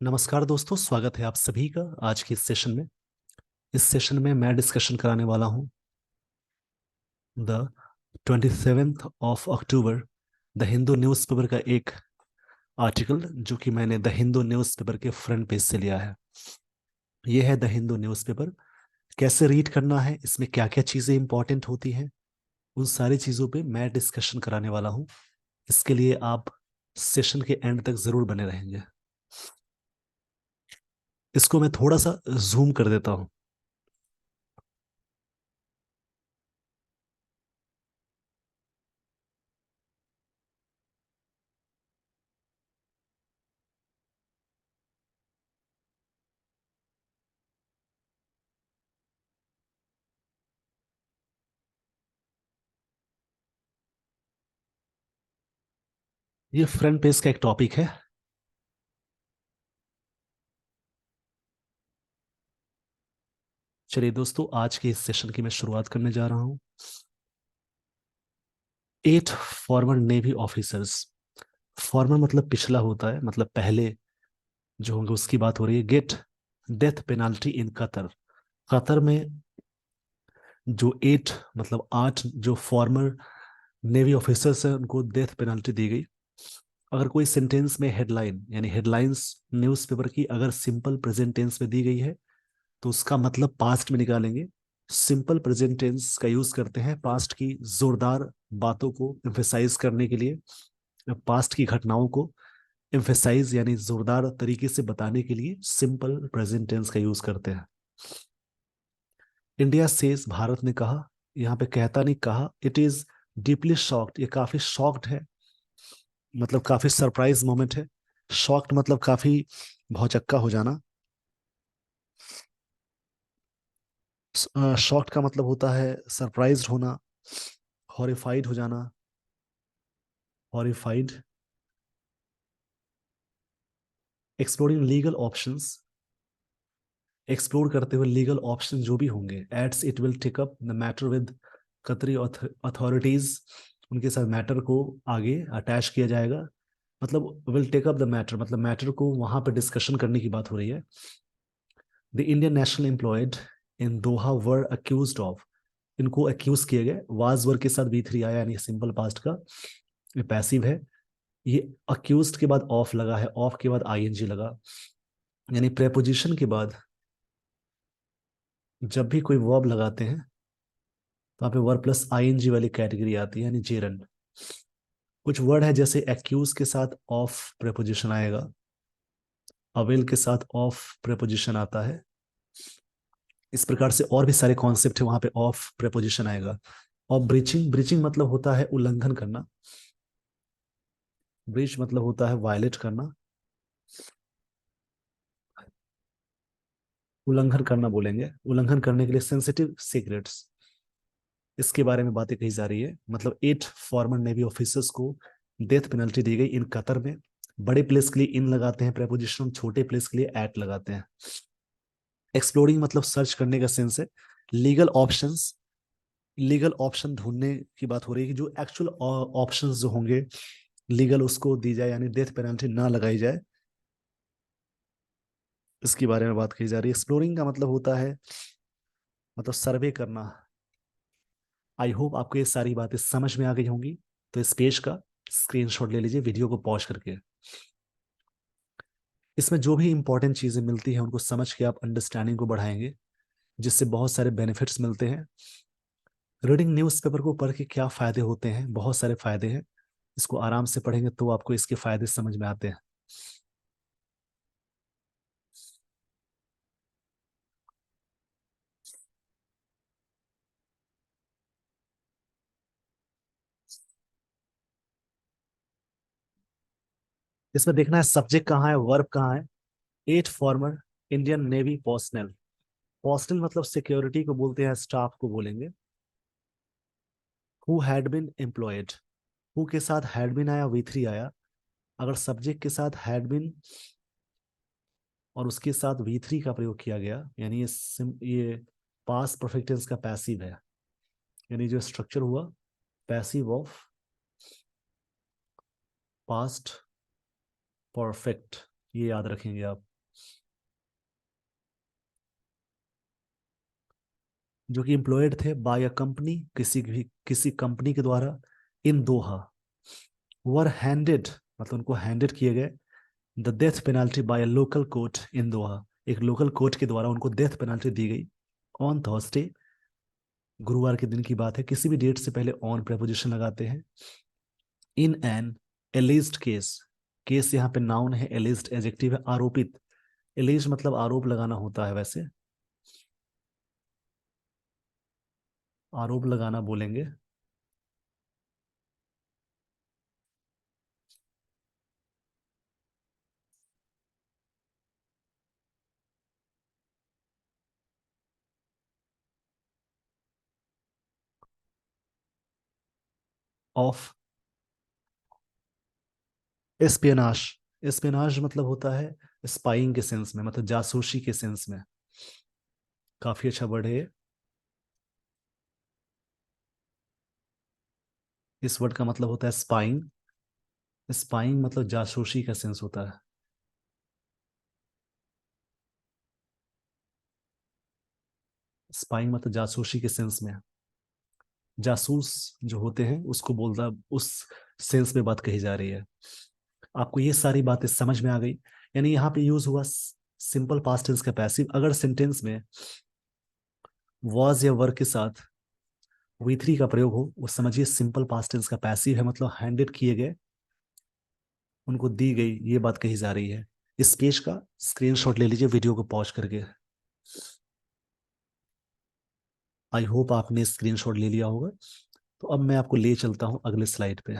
नमस्कार दोस्तों, स्वागत है आप सभी का आज के इस सेशन में। इस सेशन में मैं डिस्कशन कराने वाला हूं the 27th of October the Hindu newspaper का एक आर्टिकल जो कि मैंने द हिंदू न्यूज़पेपर के फ्रंट पेज से लिया है। यह है द हिंदू न्यूज़पेपर। कैसे रीड करना है, इसमें क्या क्या चीज़ें इंपॉर्टेंट होती हैं, उन सारी चीज़ों पे मैं डिस्कशन कराने वाला हूं। इसके लिए आप सेशन के एंड तक जरूर बने रहेंगे। इसको मैं थोड़ा सा जूम कर देता हूं। ये फ्रंट पेज का एक टॉपिक है। चलिए दोस्तों, आज के इस सेशन की मैं शुरुआत करने जा रहा हूं। 8 फॉर्मर नेवी ऑफिसर्स। फॉर्मर मतलब पिछला होता है, मतलब पहले जो होंगे उसकी बात हो रही है। Get death penalty in Qatar. Qatar में जो 8 मतलब 8 जो फॉर्मर नेवी ऑफिसर्स हैं उनको डेथ पेनाल्टी दी गई। अगर कोई सेंटेंस में हेडलाइन यानी हेडलाइंस न्यूज़पेपर की अगर सिंपल प्रेजेंट टेंस में दी गई है तो उसका मतलब पास्ट में निकालेंगे। सिंपल प्रेजेंट टेंस का यूज करते हैं पास्ट की जोरदार बातों को एम्फेसाइज करने के लिए, पास्ट की घटनाओं को एम्फेसाइज यानी जोरदार तरीके से बताने के लिए सिंपल प्रेजेंट टेंस का यूज करते हैं। इंडिया सेज, भारत ने कहा। यहाँ पे कहता नहीं, कहा। इट इज डीपली शॉक्ड, ये काफी शॉक्ड है, मतलब काफी सरप्राइज मोमेंट है। शॉक्ड मतलब काफी भौचक्का हो जाना। शॉक्ड का मतलब होता है सरप्राइज्ड होना, हॉरिफाइड हो जाना, horrified. Exploring legal options, explore करते हुए लीगल ऑप्शन जो भी होंगे। Adds it will take up the matter with Qatari authorities, उनके साथ मैटर को आगे अटैच किया जाएगा। मतलब will take up the matter मतलब मैटर को वहां पर डिस्कशन करने की बात हो रही है। The Indian national employed in Doha were accused of, इनको अक्यूज किए गए। वाज वर के साथ बी थ्री आया यानी सिंपल पास्ट का, ये पैसिव है। ये अक्यूज्ड के बाद ऑफ लगा है, ऑफ के बाद आईएनजी लगा, यानी प्रेपोजिशन के बाद जब भी कोई वर्ब लगाते हैं तो यहाँ पे वर्ब प्लस आईएनजी वाली कैटेगरी आती है, यानी जेरंड। कुछ वर्ड है जैसे एक्यूज के साथ ऑफ प्रेपोजिशन आएगा, अवेल के साथ ऑफ प्रेपोजिशन आता है। इस प्रकार से और भी सारे कॉन्सेप्ट है, वहां पे ऑफ प्रेपोजिशन आएगा। और ब्रीचिंग, ब्रीचिंग मतलब होता है उल्लंघन करना। ब्रीच मतलब होता है वायलेट करना, उल्लंघन करना बोलेंगे। उल्लंघन करने के लिए सेंसिटिव सीक्रेट्स, इसके बारे में बातें कही जा रही है। मतलब 8 फॉर्मर नेवी ऑफिसर्स को डेथ पेनल्टी दी गई इन कतर में। बड़े प्लेस के लिए इन लगाते हैं प्रेपोजिशन, छोटे प्लेस के लिए एट लगाते हैं। एक्सप्लोरिंग मतलब सर्च करने का सेंस है। लीगल ऑप्शंस, लीगल ऑप्शन ढूंढने की बात हो रही है कि जो एक्चुअल ऑप्शंस जो होंगे लीगल उसको दी जाए, यानी डेथ पेनल्टी ना लगाई जाए, इसके बारे में बात की जा रही है। एक्सप्लोरिंग का मतलब होता है मतलब सर्वे करना। आई होप आपको ये सारी बातें समझ में आ गई होंगी। तो इस पेज का स्क्रीनशॉट ले लीजिए वीडियो को पॉज करके। इसमें जो भी इंपॉर्टेंट चीजें मिलती हैं उनको समझ के आप अंडरस्टैंडिंग को बढ़ाएंगे, जिससे बहुत सारे बेनिफिट्स मिलते हैं। रीडिंग न्यूज़पेपर को पढ़ के क्या फायदे होते हैं, बहुत सारे फायदे हैं। इसको आराम से पढ़ेंगे तो आपको इसके फायदे समझ में आते हैं। इसमें देखना है सब्जेक्ट कहाँ है, वर्ब कहाँ है। 8 former Indian navy personnel. Personnel मतलब सिक्योरिटी को बोलते हैं, स्टाफ को बोलेंगे। Who had been employed, who के साथ हैड बीन आया, वी थ्री आया। अगर सब्जेक्ट के साथ हैड बीन और उसके साथ वी थ्री का प्रयोग किया गया, यानी ये पास परफेक्ट टेंस का पैसिव है। यानी जो स्ट्रक्चर हुआ पैसिव ऑफ पास्ट परफेक्ट, ये याद रखेंगे आप। जो कि एम्प्लॉयड थे बाय अ कंपनी, किसी कंपनी के द्वारा, इन दोहा, वर हैंडेड, मतलब उनको हैंडेड किए गए, the death penalty by a local court in Doha, एक लोकल कोर्ट के द्वारा उनको डेथ पेनाल्टी दी गई, ऑन थर्सडे, गुरुवार के दिन की बात है। किसी भी डेट से पहले ऑन प्रेपोजिशन लगाते हैं। इन एन एलिज्ड केस, केस यहाँ पे नाउन है, एलिज्ड एडजेक्टिव है, आरोपित, एलिज मतलब आरोप लगाना होता है, वैसे आरोप लगाना बोलेंगे। ऑफ एस्पियनाश, एस्पियनाज मतलब होता है स्पाइंग के सेंस में, मतलब जासूसी के सेंस में। काफी अच्छा वर्ड है ये। इस वर्ड का मतलब होता है स्पाइंग, स्पाइंग मतलब जासूसी का सेंस होता है। स्पाइंग मतलब जासूसी के सेंस में। जासूस जो होते हैं उसको बोलता, उस सेंस में बात कही जा रही है। आपको ये सारी बातें समझ में आ गई। यानी यहाँ पे यूज हुआ सिंपल पास्ट टेंस का पैसिव। अगर सेंटेंस में वॉज या वर के साथ वी थ्री का प्रयोग हो, वो समझिए सिंपल पास्ट टेंस का पैसिव है, मतलब हैंडेड किए गए, उनको दी गई, ये बात कही जा रही है। इस पेज का स्क्रीनशॉट ले लीजिए वीडियो को पॉज करके। आई होप आपने स्क्रीनशॉट ले लिया होगा। तो अब मैं आपको ले चलता हूं अगले स्लाइड पे।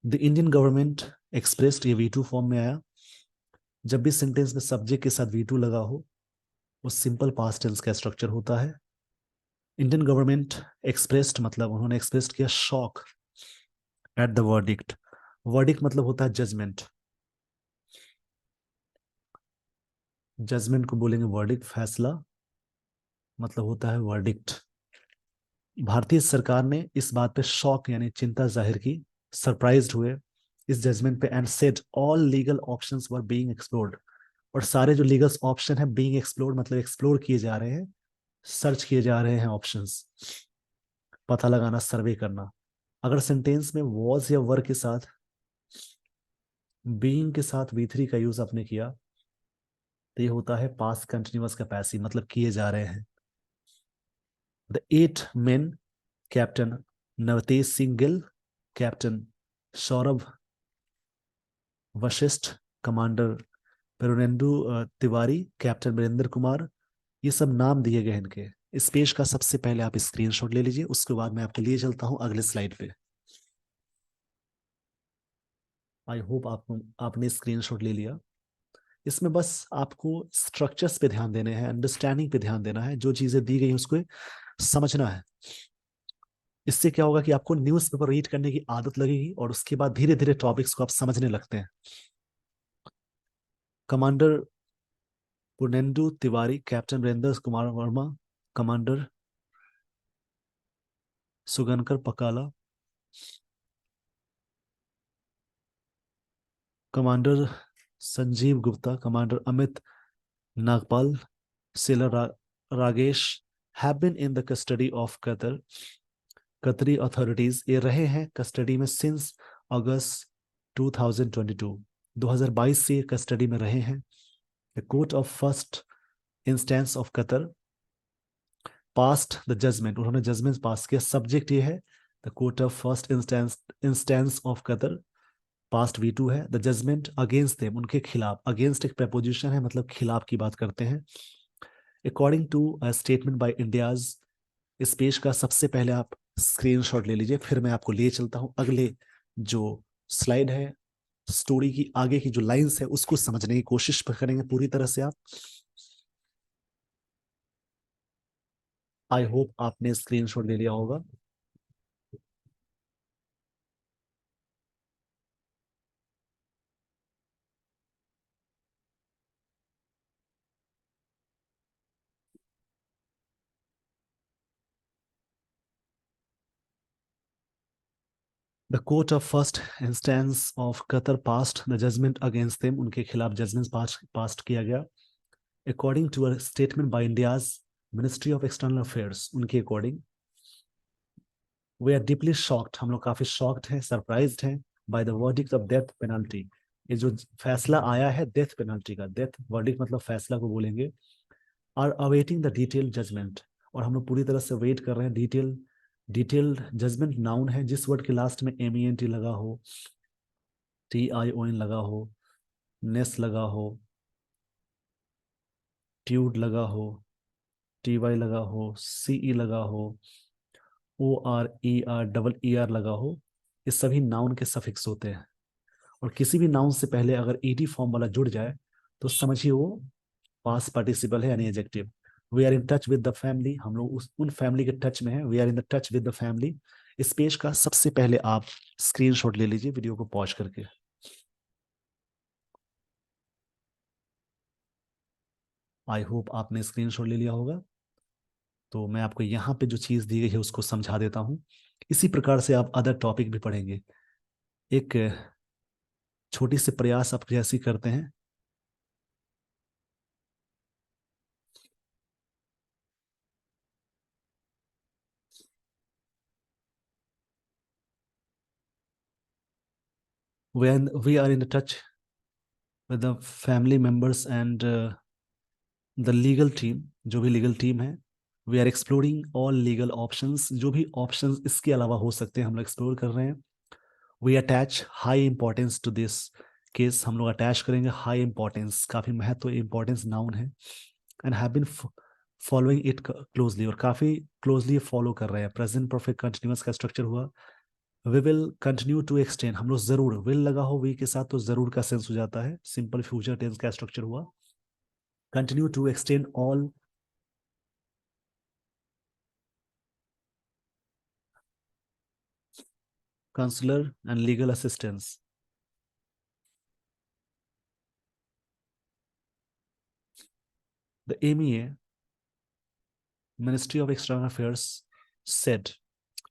द इंडियन गवर्नमेंट एक्सप्रेस्ड, ये वी टू फॉर्म में आया। जब भी सेंटेंस में सब्जेक्ट के साथ वी टू लगा हो, वो सिंपल पास्ट टेंस का स्ट्रक्चर होता है। इंडियन गवर्नमेंट एक्सप्रेस्ड मतलब उन्होंने एक्सप्रेस किया shock at the verdict. Verdict मतलब होता है जजमेंट, जजमेंट को बोलेंगे वर्डिक्ट, फैसला मतलब होता है वर्डिक्ट। भारतीय सरकार ने इस बात पे शॉक यानी चिंता जाहिर की, सरप्राइज्ड हुए इस जजमेंट पे, and said all legal options were being explored. और सारे जो लीगल ऑप्शन है बीइंग एक्सप्लोर्ड मतलब एक्सप्लोर किए जा रहे हैं, सर्च किए जा रहे हैं ऑप्शंस, पता लगाना, सर्वे करना। अगर सेंटेंस में वॉज या वर के साथ बीइंग के साथ वी थ्री का यूज आपने किया, तो ये होता है पास्ट कंटिन्यूअस का पैसिव, मतलब किए जा रहे हैं। The eight men, captain Navtej Singh Gill, captain Saurabh Vashisht, commander Purnendu Tiwari, captain Virendra Kumar, ये सब नाम दिए गए हैं इनके। इस पेज का सबसे पहले आप स्क्रीनशॉट ले लीजिए, उसके बाद मैं आपको लिए चलता हूं अगले स्लाइड पे। आई होप आपको आपने स्क्रीनशॉट ले लिया। इसमें बस आपको स्ट्रक्चर्स पे ध्यान देने हैं, अंडरस्टैंडिंग पे ध्यान देना है, जो चीजें दी गई हैं उसको समझना है। इससे क्या होगा कि आपको न्यूज़पेपर रीड करने की आदत लगेगी और उसके बाद धीरे धीरे टॉपिक्स को आप समझने लगते हैं। Commander Purnendu Tiwari, captain Virendra Kumar Verma, commander Sugunakar Pakala, commander Sanjeev Gupta, commander Amit Nagpal, sailor Ragesh have been in the custody of Qatar, Qatari authorities, ये रहे हैं कस्टडी में सिंस अगस्त 2022, 2022 से कस्टडी में रहे हैं। The court of first instance of Qatar past the judgement, उन्होंने जजमेंट पास किया। सब्जेक्ट ये है the court of first instance of Qatar, past V two है। द जजमेंट अगेंस्ट देम, उनके खिलाफ, अगेंस्ट एक प्रपोजिशन है मतलब खिलाफ की बात करते हैं। According to statement by India's, इस पेज का सबसे पहले आप स्क्रीनशॉट ले लीजिए, फिर मैं आपको ले चलता हूं अगले जो स्लाइड है, स्टोरी की आगे की जो लाइंस है उसको समझने की कोशिश करेंगे पूरी तरह से आप। आई होप आपने स्क्रीनशॉट ले लिया होगा। The court of first instance of Qatar past the judgement against them, उनके खिलाफ जजमेंट पास्ट किया गया। According to a statement by India's ministry of external affairs, उनके according we are deeply shocked, हम लोग काफी शॉक्ड हैं, सरप्राइज्ड हैं by the verdict of death penalty, ये जो फैसला आया है डेथ पेनल्टी का, डेथ वर्डिक्ट मतलब फैसला को बोलेंगे, are awaiting the detail judgement, और हम लोग पूरी तरह से वेट कर रहे हैं डिटेल्ड जजमेंट। नाउन है जिस वर्ड के लास्ट में MENT लगा हो, TION लगा हो, नेस लगा हो, ट्यूड लगा हो, TY लगा हो, CE लगा हो, ORER लगा हो, ये सभी नाउन के सफिक्स होते हैं। और किसी भी नाउन से पहले अगर ED फॉर्म वाला जुड़ जाए तो समझिए वो पास्ट पार्टिसिपल है, यानी adjective. We are in touch with the family, हम लोग उन फैमिली के टच में हैं, we are in the touch with the family. इस पेज का सबसे पहले आप स्क्रीनशॉट ले लीजिए वीडियो को पॉज करके। आई होप आपने स्क्रीनशॉट ले लिया होगा। तो मैं आपको यहाँ पे जो चीज़ दी गई है उसको समझा देता हूँ। इसी प्रकार से आप अदर टॉपिक भी पढ़ेंगे। एक छोटी सी प्रयास आप जैसी करते हैं, when we are in touch with the family members and the legal team, जो भी लीगल टीम है, we are exploring all legal options, जो भी ऑप्शंस इसके अलावा हो सकते हैं हम लोग एक्सप्लोर कर रहे हैं। We attach high importance to this case, हम लोग अटैच करेंगे हाई इंपॉर्टेंस, काफी महत्व इंपॉर्टेंस नाउन है, and have been following it closely, और काफी क्लोजली फॉलो कर रहे हैं। प्रेजेंट परफेक्ट कंटिन्यूअस का स्ट्रक्चर हुआ। We will continue to extend, हम लोग जरूर, विल लगा हो वी के साथ तो जरूर का सेंस हो जाता है। सिंपल फ्यूचर टेंस का स्ट्रक्चर हुआ। Continue to extend all counselor and legal assistance. The MEA, Ministry of External Affairs, said,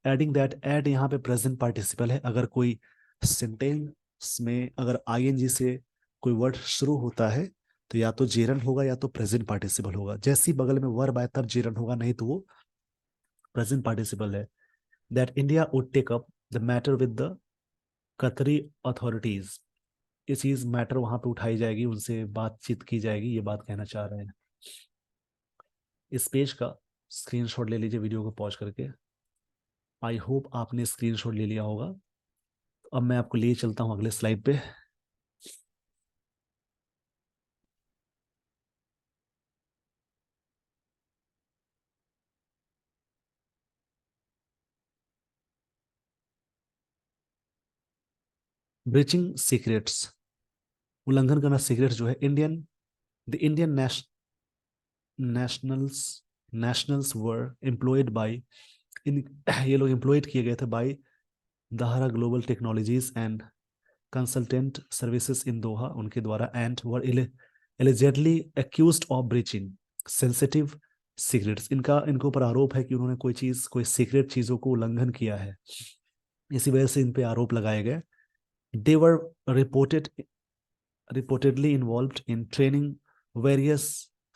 adding that, add यहाँ पे present participle है, अगर कोई sentence में अगर ING से कोई word शुरू होता है तो या तो जेरन होगा या तो प्रेजेंट पार्टिसिपल होगा। जैसे ही बगल में वर्ब आए तब जेरन होगा, नहीं तो वो प्रेजेंट पार्टिसिपल है। That India would take up the matter with the Qatari authorities, ये चीज मैटर वहां पे उठाई जाएगी, उनसे बातचीत की जाएगी, ये बात कहना चाह रहे हैं। इस पेज का स्क्रीनशॉट ले लीजिए वीडियो को पॉज करके। आई होप आपने स्क्रीनशॉट ले लिया होगा। अब मैं आपको लिए चलता हूं अगले स्लाइड पे। ब्रीचिंग सीक्रेट्स, उल्लंघन करना सीक्रेट जो है, the Indian nationals nationals were employed by, in ये लोग एम्प्लॉयड किए गए थे by Dahra global technologies and consultant services in Doha, उनके द्वारा, and were allegedly accused of breaching sensitive secrets, इनके ऊपर आरोप है कि उन्होंने कोई सीक्रेट चीजों को उल्लंघन किया है, इसी वजह से इन पे आरोप लगाए गए। दे वर reportedly involved in training various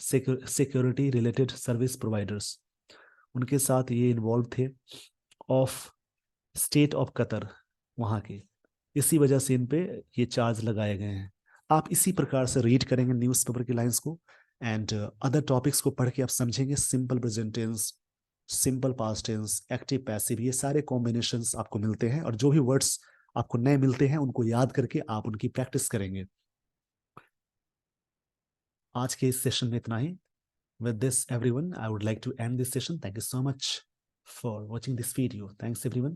security related service providers, उनके साथ ये इन्वॉल्व थे ऑफ स्टेट ऑफ कतर, वहां के, इसी वजह से इन पे ये चार्ज लगाए गए हैं। आप इसी प्रकार से रीड करेंगे न्यूज़पेपर की लाइंस को, एंड अदर टॉपिक्स को पढ़ के आप समझेंगे simple present tense, simple past tense, active passive, ये सारे कॉम्बिनेशंस आपको मिलते हैं, और जो भी वर्ड्स आपको नए मिलते हैं उनको याद करके आप उनकी प्रैक्टिस करेंगे। आज के इस सेशन में इतना ही। With this, everyone, I would like to end this session. Thank you so much for watching this video. Thanks, everyone.